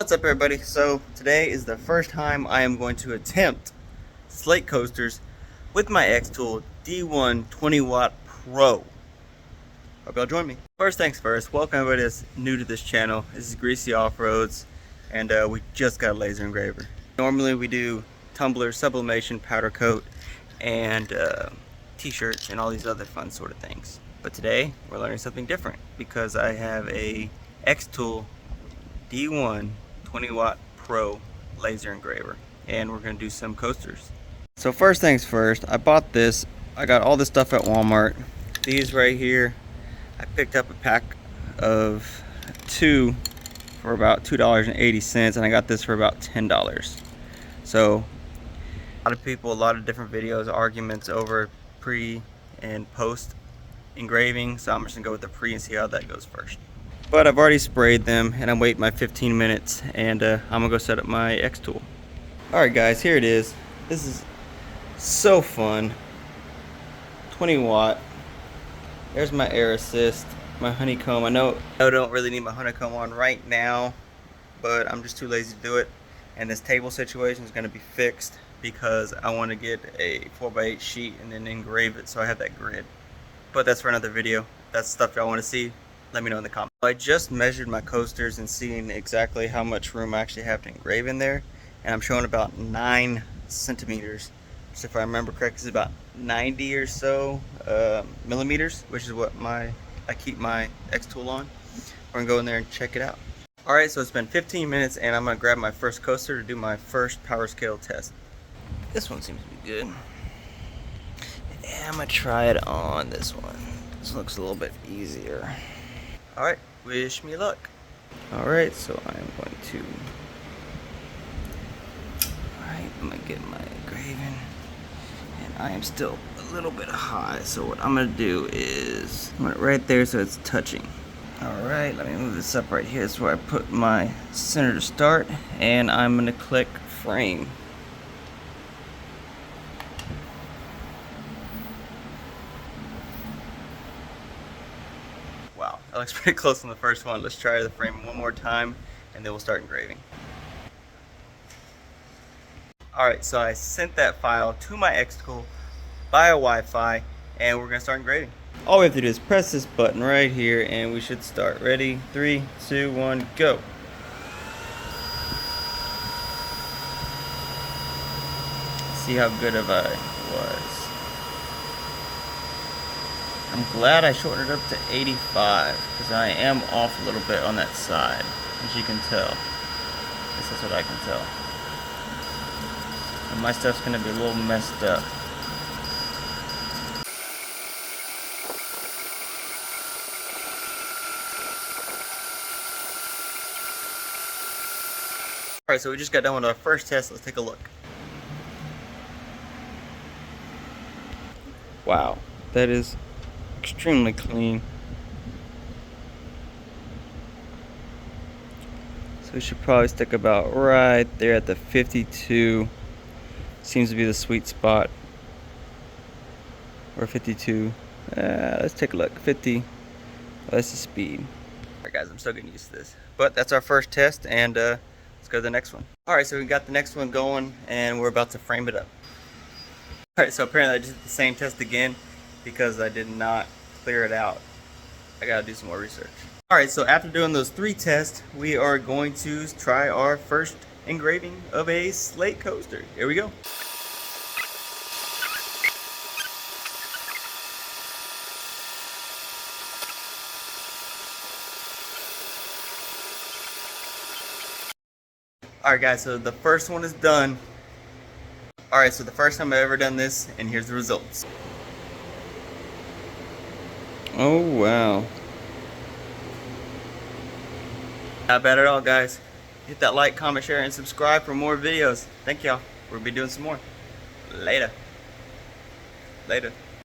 What's up, everybody? So today is the first time I am going to attempt slate coasters with my Xtool D1 20-watt Pro. Hope y'all join me. First things first, welcome everybody that's new to this channel. This is Greasy Off-Roads, and we just got a laser engraver. Normally we do tumbler, sublimation, powder coat, and t-shirts and all these other fun sort of things. But today we're learning something different because I have a Xtool D1 20-watt Pro laser engraver, and we're going to do some coasters. So first things first, I bought this. I got all this stuff at Walmart. These right here, I picked up a pack of 2 for about $2.80, and I got this for about $10. So a lot of people, a lot of different videos, arguments over pre and post engraving, so I'm just gonna go with the pre and see how that goes first. But I've already sprayed them, and I'm waiting my 15 minutes, and I'm gonna go set up my Xtool. Alright guys, here it is. This is so fun. 20 watt. There's my air assist, my honeycomb. I know I don't really need my honeycomb on right now, but I'm just too lazy to do it. And this table situation is gonna be fixed because I want to get a 4x8 sheet and then engrave it so I have that grid. But that's for another video. That's stuff y'all want to see. Let me know in the comments. I just measured my coasters and seeing exactly how much room I actually have to engrave in there, and I'm showing about 9 centimeters. So if I remember correctly, it's about 90 or so millimeters, which is what I keep my Xtool on. We're gonna go in there and check it out. Alright, so it's been 15 minutes, and I'm gonna grab my first coaster to do my first power scale test. This one seems to be good. Yeah, I'm gonna try it on this one. This looks a little bit easier. Alright, wish me luck. Alright, so I'm going to... Alright, I'm going to get my engraving. And I am still a little bit high, so what I'm going to do is... I'm going to right there so it's touching. Alright, let me move this up right here. That's where I put my center to start. And I'm going to click frame. Wow, that looks pretty close on the first one. Let's try the frame one more time, and then we'll start engraving. Alright, so I sent that file to my Xtool via Wi-Fi, and we're going to start engraving. All we have to do is press this button right here, and we should start. Ready? 3, 2, 1, go! Let's see how good of I was. I'm glad I shortened it up to 85, because I am off a little bit on that side, as you can tell. This is what I can tell. And my stuff's going to be a little messed up. Alright, so we just got done with our first test. Let's take a look. Wow, that is extremely clean. So we should probably stick about right there at the 52. Seems to be the sweet spot. Or 52. Let's take a look. 50. Well, that's the speed. Alright guys, I'm still getting used to this. But that's our first test, and let's go to the next one. Alright, so we got the next one going, and we're about to frame it up. Alright, so apparently I just did the same test again because I did not clear it out. I gotta do some more research. Alright, so after doing those 3 tests, we are going to try our first engraving of a slate coaster. Here we go. Alright guys, so the first one is done. Alright, so the first time I've ever done this, and here's the results. Oh wow. Not bad at all, guys. Hit that like, comment, share, and subscribe for more videos. Thank y'all. We'll be doing some more. Later. Later.